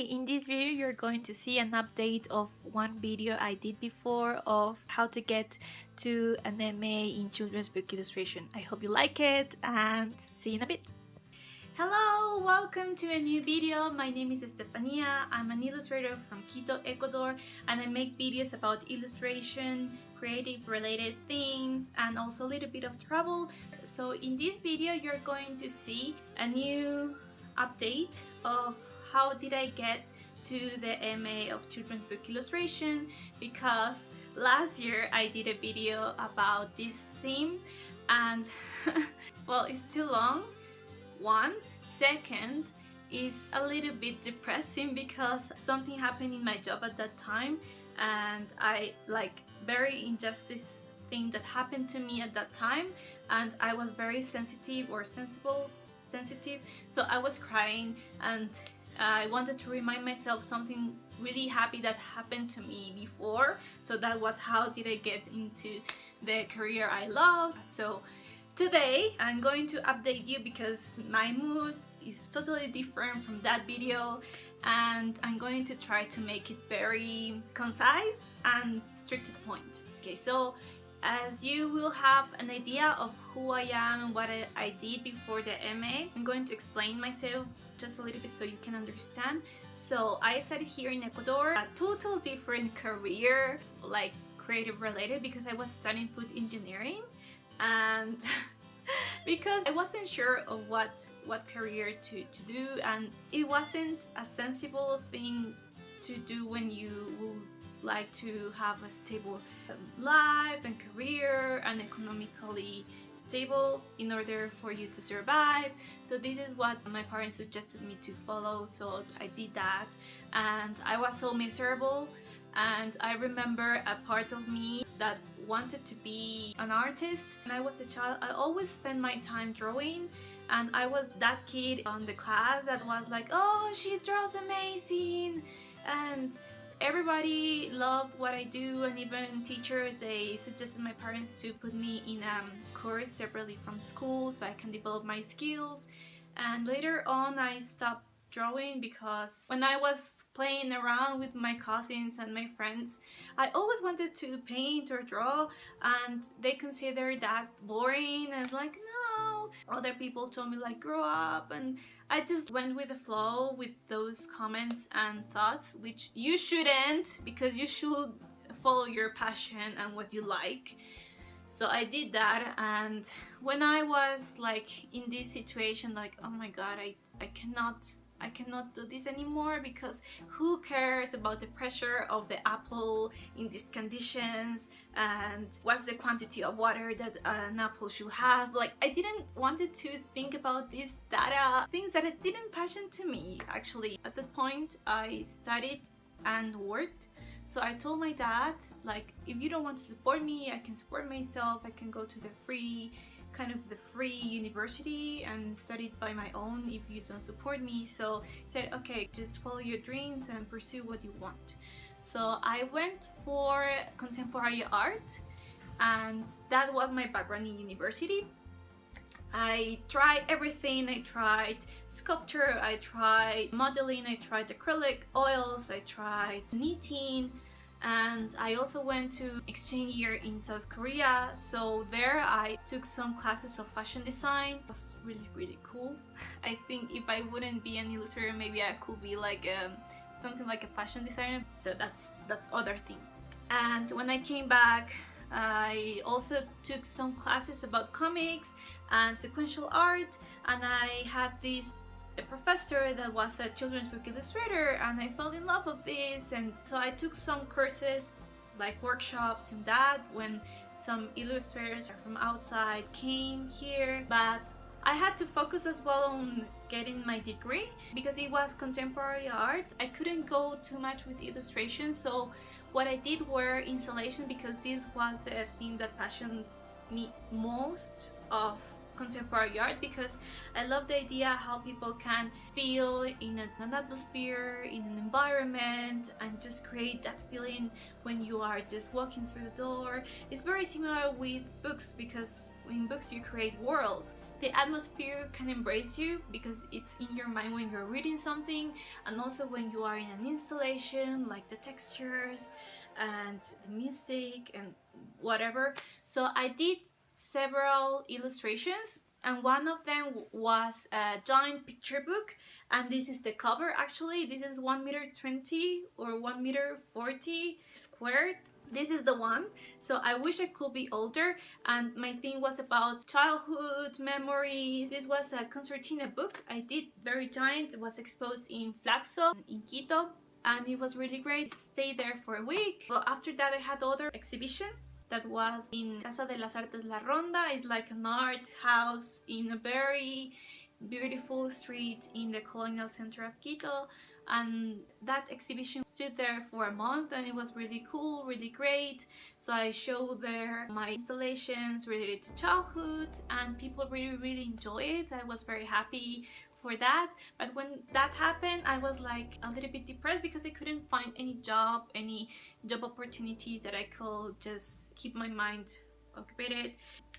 in this video you're going to see an update of one video I did before of how to get to an MA in children's book illustration. I hope you like it and see you in a bit. Hello, welcome to a new video. My name is Estefania. I'm an illustrator from Quito, Ecuador, and I make videos about illustration, creative related things, and also a little bit of travel. So in this video you're going to see a new update of how did I get to the MA of children's book illustration, because last year I did a video about this theme and well, it's too long. One, second, is a little bit depressing because something happened in my job at that time and I very injustice thing that happened to me at that time, and I was very sensitive, so I was crying and I wanted to remind myself something really happy that happened to me before. So that was how did I get into the career I love. So today I'm going to update you because my mood is totally different from that video, and I'm going to try to make it very concise and straight to the point. Okay, so as you will have an idea of who I am and what I did before the MA, I'm going to explain myself just a little bit so you can understand. So I studied here in Ecuador, a total different career, like creative related, because I was studying food engineering, and because I wasn't sure of what career to do, and it wasn't a sensible thing to do when you would like to have a stable life and career and economically stable in order for you to survive. So this is what my parents suggested me to follow, so I did that and I was so miserable. And I remember a part of me that wanted to be an artist. When I was a child, I always spent my time drawing, and I was that kid on the class that was like, oh, she draws amazing, and everybody loved what I do, and even teachers, they suggested my parents to put me in a course separately from school so I can develop my skills. And later on I stopped drawing because when I was playing around with my cousins and my friends, I always wanted to paint or draw, and they considered that boring and like, no. Other people told me like, grow up, and I just went with the flow with those comments and thoughts, which you shouldn't, because you should follow your passion and what you like. So I did that, and when I was like in this situation, like, oh my god, I cannot do this anymore, because who cares about the pressure of the apple in these conditions, and what's the quantity of water that an apple should have. Like, I didn't wanted to think about this data, things that it didn't passion to me. Actually, at that point I studied and worked, so I told my dad, like, if you don't want to support me, I can support myself. I can go to the free university and study it by my own if you don't support me. So he said, okay, just follow your dreams and pursue what you want. So I went for contemporary art, and that was my background in university. I tried everything. I tried sculpture, I tried modeling, I tried acrylic, oils, I tried knitting, and I also went to exchange year in South Korea. So there I took some classes of fashion design. It was really cool. I think if I wouldn't be an illustrator, maybe I could be like something like a fashion designer. So that's other thing. And when I came back, I also took some classes about comics and sequential art, and I had a professor that was a children's book illustrator, and I fell in love with this. And so I took some courses, like workshops and that, when some illustrators from outside came here. But I had to focus as well on getting my degree because it was contemporary art. I couldn't go too much with illustration, so what I did were installation, because this was the thing that passions me most of contemporary art because I love the idea how people can feel in an atmosphere, in an environment, and just create that feeling when you are just walking through the door. It's very similar with books because in books you create worlds. The atmosphere can embrace you because it's in your mind when you're reading something, and also when you are in an installation, like the textures and the music and whatever. So I did several illustrations, and one of them was a giant picture book, and this is the cover. Actually, this is 1m20 or 1m40 squared. This is the one. So I wish I could be older, and my thing was about childhood memories. This was a concertina book I did, very giant. It was exposed in Flaxo in Quito, and it was really great. Stayed there for a week. Well, after that I had other exhibition that was in Casa de las Artes La Ronda. It's like an art house in a very beautiful street in the colonial center of Quito, and that exhibition stood there for a month, and it was really cool, really great. So I showed there my installations related to childhood, and people really enjoyed it. I was very happy for that. But when that happened, I was like a little bit depressed because I couldn't find any job opportunities that I could just keep my mind occupied.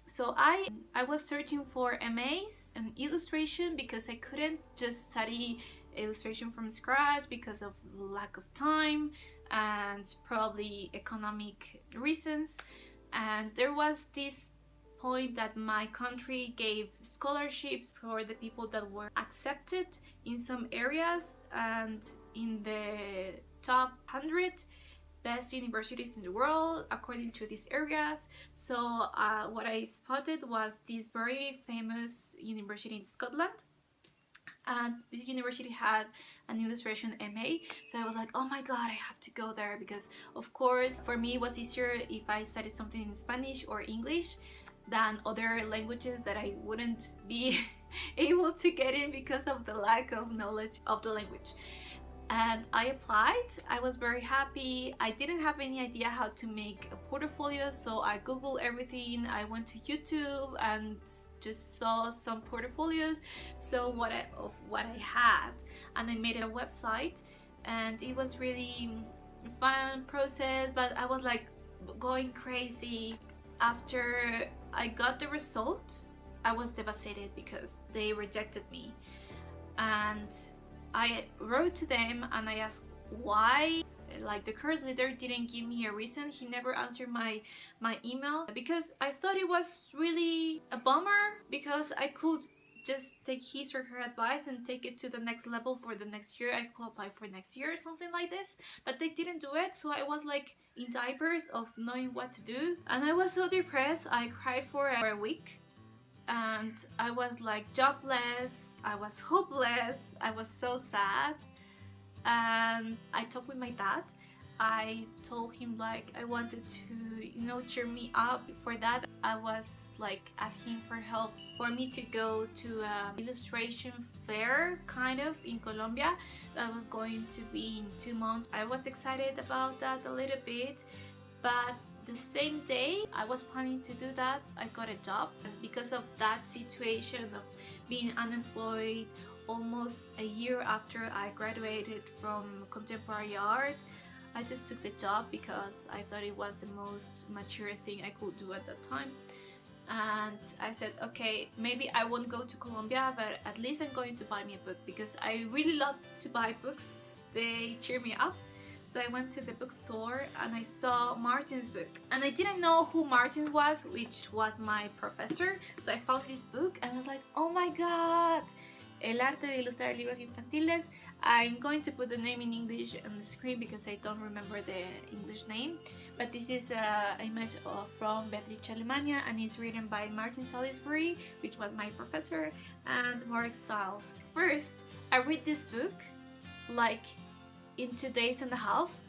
So I was searching for MAs and illustration because I couldn't just study illustration from scratch because of lack of time and probably economic reasons. And there was this point that my country gave scholarships for the people that were accepted in some areas and in the top 100 best universities in the world according to these areas. So what I spotted was this very famous university in Scotland, and this university had an illustration MA. So I was like, oh my god, I have to go there, because of course for me it was easier if I studied something in Spanish or English than other languages that I wouldn't be able to get in because of the lack of knowledge of the language. And I applied. I was very happy. I didn't have any idea how to make a portfolio, so I googled everything. I went to YouTube and just saw some portfolios, so what I had, and I made a website, and it was really fun process, but I was like going crazy. After I got the result, I was devastated because they rejected me, and I wrote to them and I asked why. Like, the course leader didn't give me a reason. He never answered my email, because I thought it was really a bummer, because I could just take his or her advice and take it to the next level for the next year. I could apply for next year or something like this, but they didn't do it. So I was like in diapers of knowing what to do, and I was so depressed. I cried for a week, and I was like jobless, I was hopeless, I was so sad. And I talked with my dad. I told him like I wanted to, cheer me up. For that, I was like asking for help for me to go to an illustration fair kind of in Colombia that was going to be in 2 months. I was excited about that a little bit, but the same day I was planning to do that, I got a job. And because of that situation of being unemployed almost a year after I graduated from contemporary art, I just took the job because I thought it was the most mature thing I could do at that time. And I said, okay, maybe I won't go to Colombia, but at least I'm going to buy me a book, because I really love to buy books. They cheer me up. So I went to the bookstore and I saw Martin's book, and I didn't know who Martin was, which was my professor. So I found this book and I was like, oh my god, El Arte de Ilustrar Libros Infantiles. I'm going to put the name in English on the screen because I don't remember the English name, but this is an image from Beatrice Alemania, and it's written by Martin Salisbury, which was my professor, and Morag Styles. First, I read this book like in 2.5 days,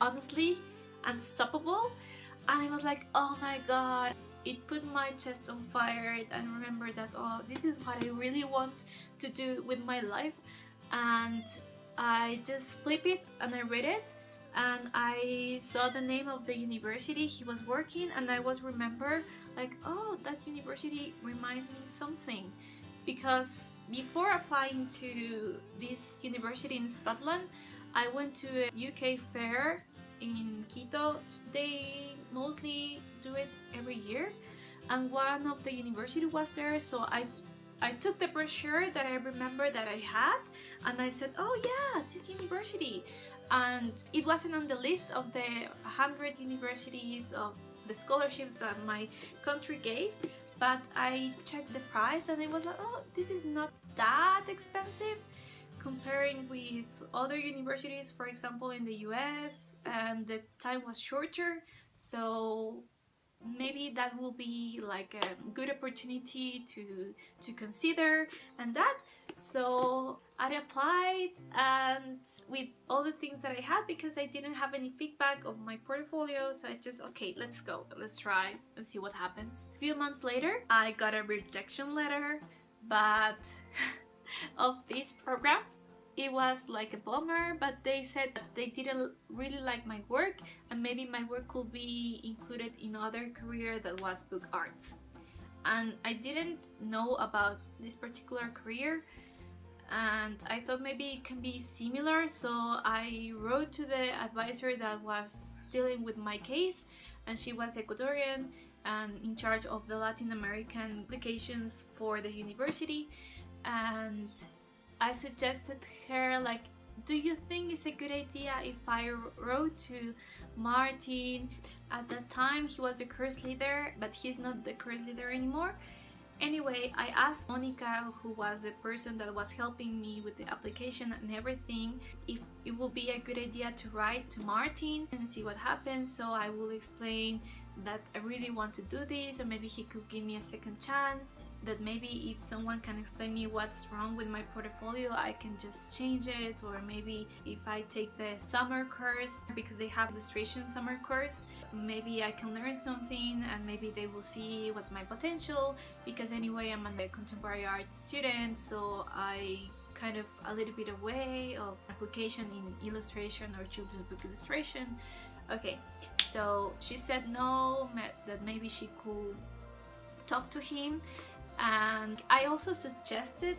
honestly, unstoppable, and I was like, oh my god. It put my chest on fire, and remember that, oh, this is what I really want to do with my life. And I just flip it and I read it, and I saw the name of the university he was working, and I was remember like, oh, that university reminds me something, because before applying to this university in Scotland, I went to a UK fair in Quito. They mostly do it every year, and one of the university was there, so I took the brochure that I remember that I had, and I said, oh yeah, this university. And it wasn't on the list of the 100 universities of the scholarships that my country gave, but I checked the price and it was like, oh, this is not that expensive comparing with other universities, for example in the US, and the time was shorter, so maybe that will be like a good opportunity to consider and that. So I applied, and with all the things that I had, because I didn't have any feedback of my portfolio, so I just, okay, let's go, let's try and see what happens. A few months later I got a rejection letter, but of this program. It was like a bummer, but they said that they didn't really like my work, and maybe my work could be included in other career that was book arts. And I didn't know about this particular career, and I thought maybe it can be similar, so I wrote to the advisor that was dealing with my case, and she was Ecuadorian and in charge of the Latin American applications for the university. And I suggested her, like, do you think it's a good idea if I wrote to Martin? At that time he was the course leader, but he's not the course leader anymore. Anyway, I asked Monica, who was the person that was helping me with the application and everything, if it would be a good idea to write to Martin and see what happens. So I will explain that I really want to do this, or maybe he could give me a second chance, that maybe if someone can explain me what's wrong with my portfolio, I can just change it, or maybe if I take the summer course, because they have illustration summer course, maybe I can learn something and maybe they will see what's my potential, because anyway I'm a contemporary art student, so I kind of a little bit away of application in illustration or children's book illustration. Okay, so she said no, that maybe she could talk to him. And I also suggested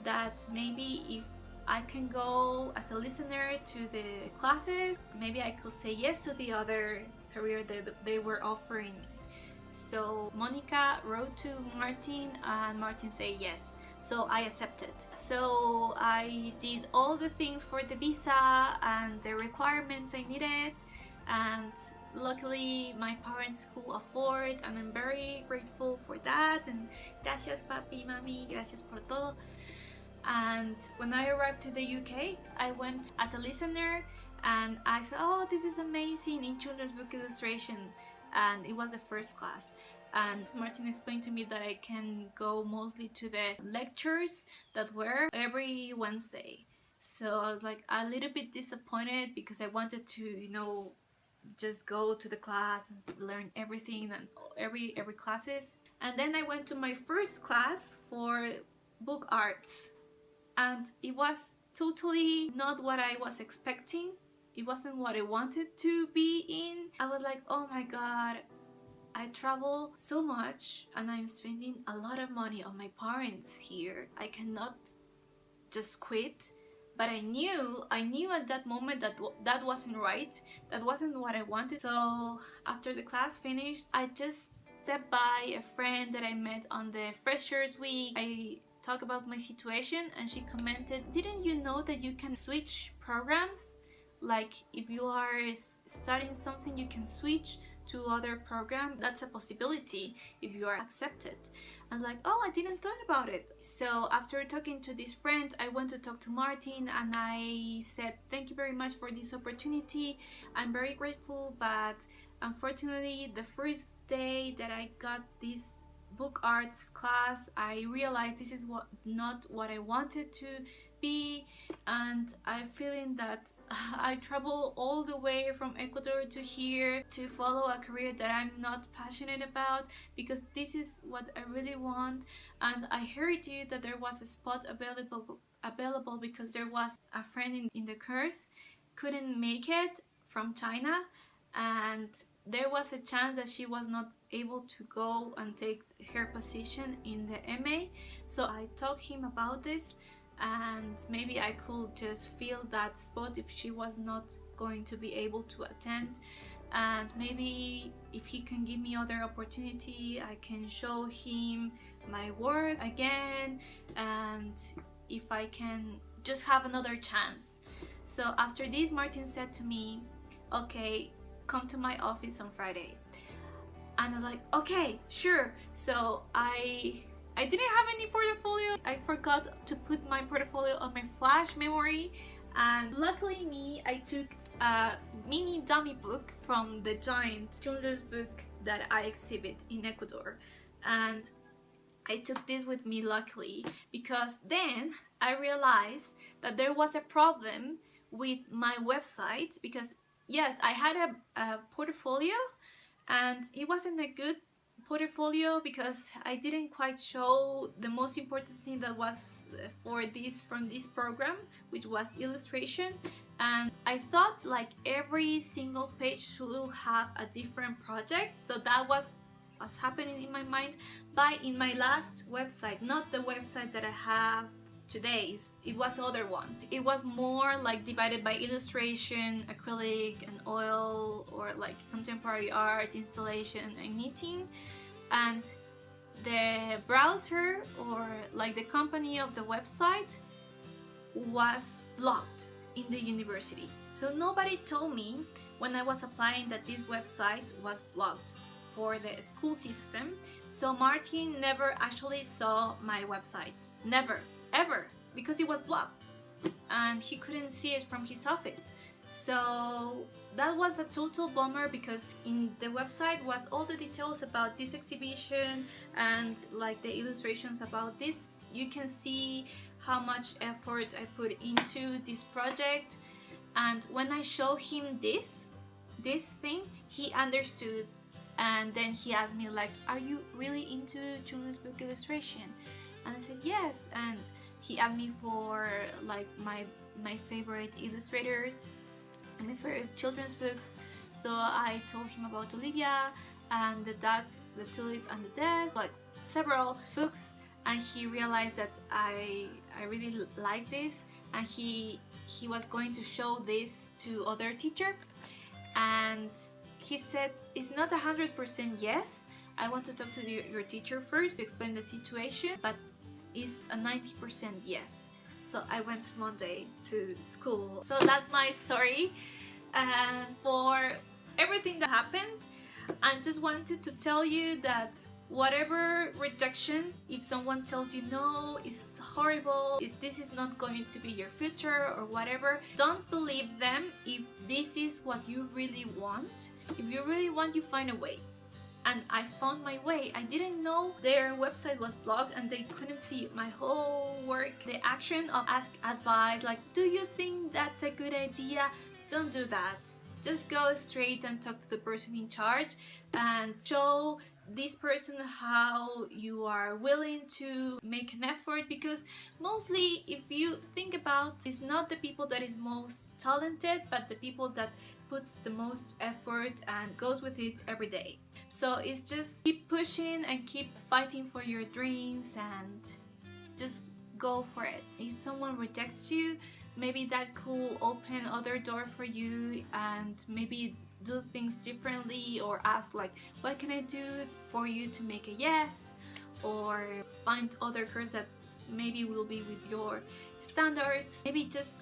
that maybe if I can go as a listener to the classes, maybe I could say yes to the other career that they were offering me. So Monica wrote to Martin, and Martin said yes. So I accepted. So I did all the things for the visa and the requirements I needed, and luckily my parents could afford, and I'm very grateful for that. And gracias papi, mami, gracias por todo. And when I arrived to the UK, I went as a listener, and I said, oh, this is amazing in children's book illustration, and it was the first class. And Martin explained to me that I can go mostly to the lectures that were every Wednesday. So I was like a little bit disappointed, because I wanted to, you know, just go to the class and learn everything and every classes. And then I went to my first class for book arts, and it was totally not what I was expecting. It wasn't what I wanted to be in. I was like, oh my god, I travel so much and I'm spending a lot of money on my parents here. I cannot just quit. But I knew at that moment that that wasn't right. That wasn't what I wanted. So after the class finished, I just stepped by a friend that I met on the Freshers Week. I talked about my situation, and she commented, didn't you know that you can switch programs? Like if you are studying something, you can switch to other program. That's a possibility if you are accepted. I was like, oh, I didn't thought about it. So after talking to this friend, I went to talk to Martin, and I said, thank you very much for this opportunity. I'm very grateful, but unfortunately the first day that I got this book arts class, I realized this is not what I wanted to be, and I'm feeling that I travel all the way from Ecuador to here to follow a career that I'm not passionate about, because this is what I really want. And I heard you that there was a spot available because there was a friend in the course couldn't make it from China, and there was a chance that she was not able to go and take her position in the MA. So I talked him about this, and maybe I could just fill that spot if she was not going to be able to attend. And maybe if he can give me other opportunity, I can show him my work again, and if I can just have another chance. So after this, Martin said to me, okay, come to my office on Friday. And I was like, okay, sure. So I didn't have any portfolio. I forgot to put my portfolio on my flash memory, and luckily me, I took a mini dummy book from the giant children's book that I exhibit in Ecuador, and I took this with me luckily, because then I realized that there was a problem with my website, because yes, I had a portfolio, and it wasn't a good portfolio because I didn't quite show the most important thing that was from this program, which was illustration. And I thought like every single page should have a different project, so that was what's happening in my mind. But in my last website, not the website that I have today, it was other one. It was more like divided by illustration, acrylic and oil, or like contemporary art, installation and knitting. And the browser, or like the company of the website, was blocked in the university. So nobody told me when I was applying that this website was blocked for the school system. So Martin never actually saw my website. Never, ever, because it was blocked and he couldn't see it from his office. So that was a total bummer, because in the website was all the details about this exhibition and like the illustrations about this. You can see how much effort I put into this project, and when I show him this thing, he understood. And then he asked me like, are you really into children's book illustration? And I said yes. And he asked me for like my favorite illustrators and my favorite children's books. So I told him about Olivia and the Duck, the Tulip and the Death, like several books. And he realized that I really like this, and he was going to show this to other teacher. And he said, it's not 100% yes, I want to talk to your teacher first to explain the situation, but it's a 90% yes. So I went Monday to school. So that's my story, and for everything that happened, I just wanted to tell you that whatever rejection, if someone tells you no, it's horrible, if this is not going to be your future or whatever, don't believe them. If this is what you really want, if you really want, you find a way. And I found my way. I didn't know their website was blocked and they couldn't see my whole work. The action of ask advice, like, do you think that's a good idea? Don't do that. Just go straight and talk to the person in charge and show this person how you are willing to make an effort, because mostly, if you think about, it's not the people that is most talented, but the people that puts the most effort and goes with it every day. So it's just keep pushing and keep fighting for your dreams and just go for it. If someone rejects you, maybe that could open other door for you, and maybe do things differently, or ask like, what can I do for you to make a yes, or find other course that maybe will be with your standards. Maybe just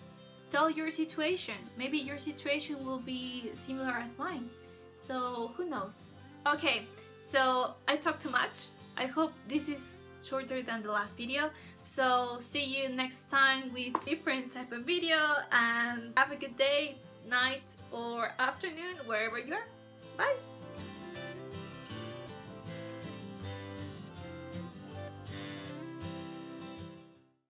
tell your situation. Maybe your situation will be similar as mine, so who knows. Okay, so I talked too much. I hope this is shorter than the last video. So see you next time with different type of video, and have a good day, night or afternoon, wherever you are. Bye!